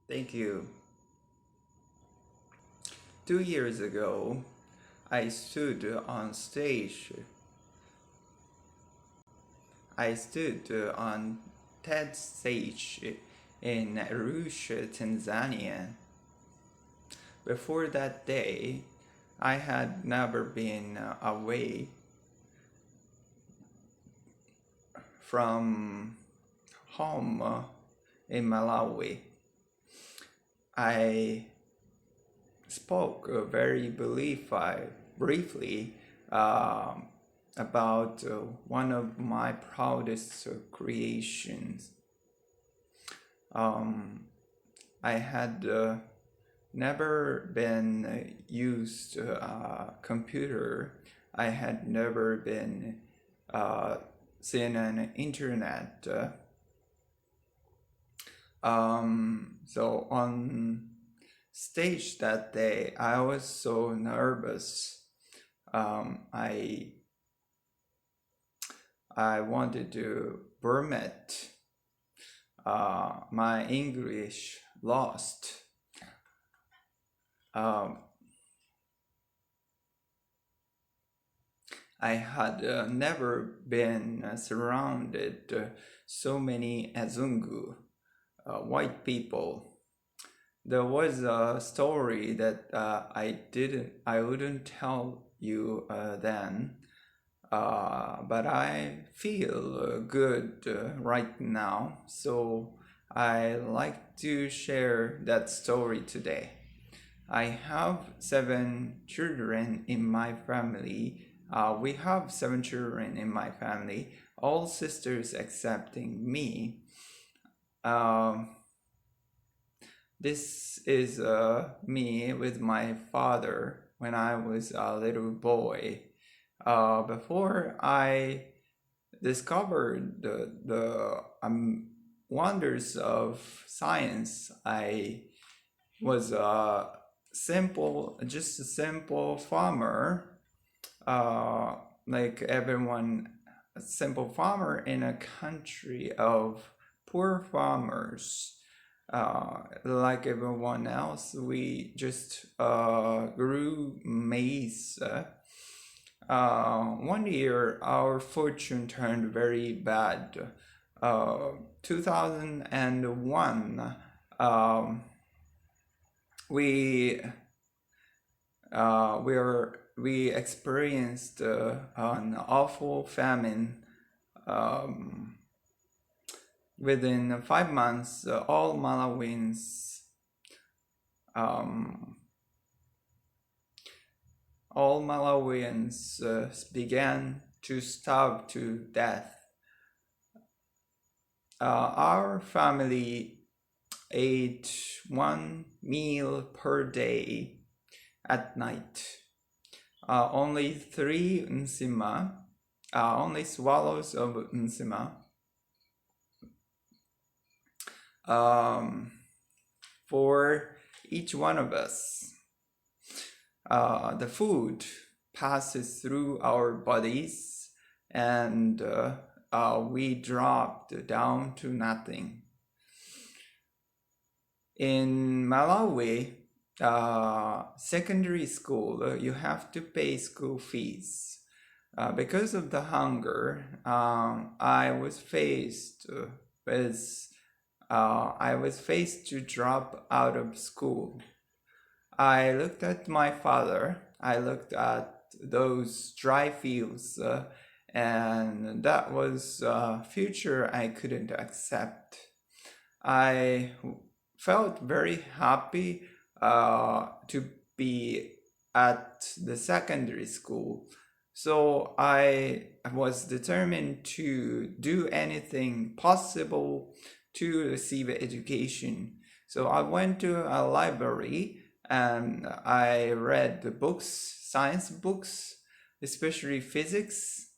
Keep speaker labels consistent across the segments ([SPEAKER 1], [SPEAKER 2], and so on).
[SPEAKER 1] Thank you. 2 years ago, I stood on stage. I stood on TED stage in Arusha, Tanzania. Before that day, I had never been away from home in Malawi. I spoke very briefly about one of my proudest creations. I had never been used a computer. I had never been seen an internet. So on stage that day, I was so nervous. I wanted to vomit. My English lost. I had never been surrounded so many Azungu, white people. There was a story that I wouldn't tell you then, but I feel good right now, so I like to share that story today. I have 7 children in my family. We have 7 children in my family, all sisters excepting me. This is me with my father when I was a little boy. Before I discovered the wonders of science, I was just a simple farmer, like everyone, a simple farmer in a country of poor farmers. Like everyone else, we just grew maize. One year, our fortune turned very bad. 2001, we we experienced an awful famine. Within 5 months, all Malawians began to starve to death. Our family ate one meal per day at night. Only only swallows of nsima for each one of us. The food passes through our bodies and we dropped down to nothing. In Malawi, secondary school, you have to pay school fees. Because of the hunger, I was faced to drop out of school. I looked at my father. I looked at those dry fields, and that was a future I couldn't accept. I felt very happy to be at the secondary school. So I was determined to do anything possible to receive education. So I went to a library and I read the books, science books, especially physics.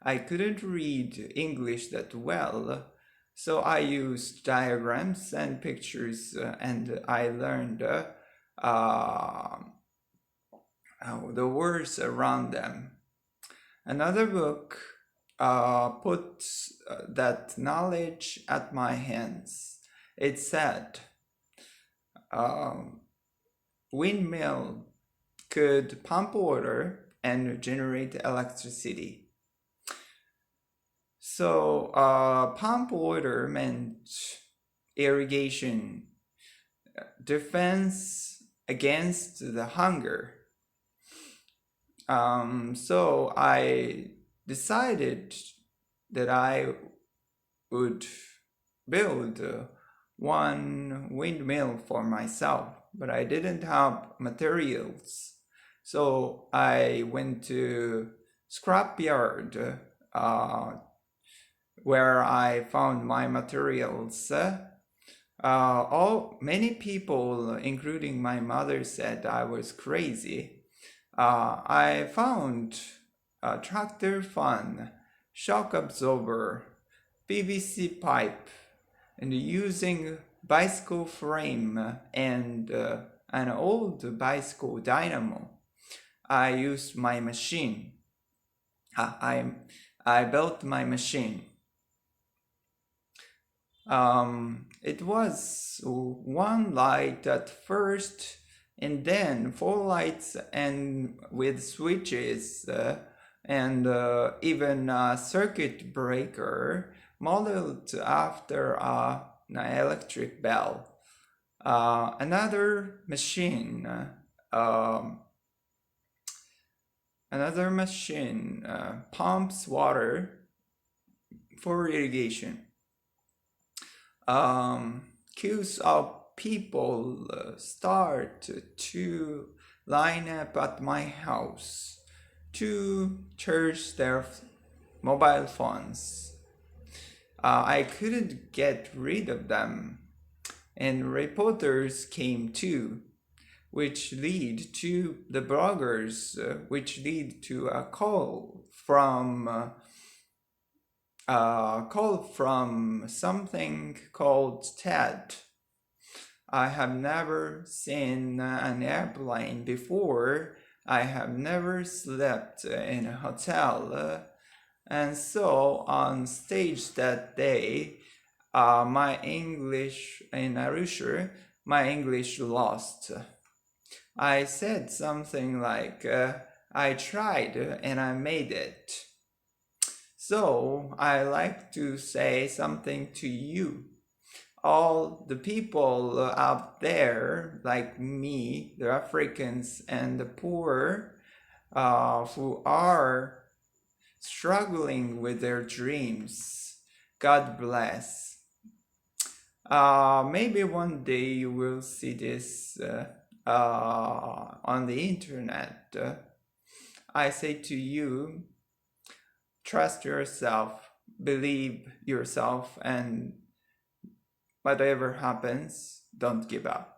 [SPEAKER 1] I couldn't read English that well, so I used diagrams and pictures, and I learned the words around them. Another book put that knowledge at my hands. It said, windmill could pump water and generate electricity. So pump water meant irrigation, defense against the hunger. So I decided that I would build one windmill for myself, but I didn't have materials. So I went to scrapyard where I found my materials. Many people, including my mother, said I was crazy. I found a tractor fan, shock absorber, PVC pipe, and using bicycle frame and an old bicycle dynamo, I used my machine. I built my machine. It was one light at first, and then 4 lights and with switches and even a circuit breaker modeled after an electric bell. Another machine pumps water for irrigation. Queues of people start to line up at my house to charge their mobile phones. I couldn't get rid of them, and reporters came too, which lead to the bloggers, which lead to a call from something called TED. I have never seen an airplane before. I have never slept in a hotel. And so on stage that day, my English in Arusha, my English lost. I said something like, I tried and I made it. So I like to say something to you. All the people out there, like me, the Africans and the poor, who are struggling with their dreams. God bless. Maybe one day you will see this on the internet. I say to you, trust yourself, believe yourself, and whatever happens, don't give up.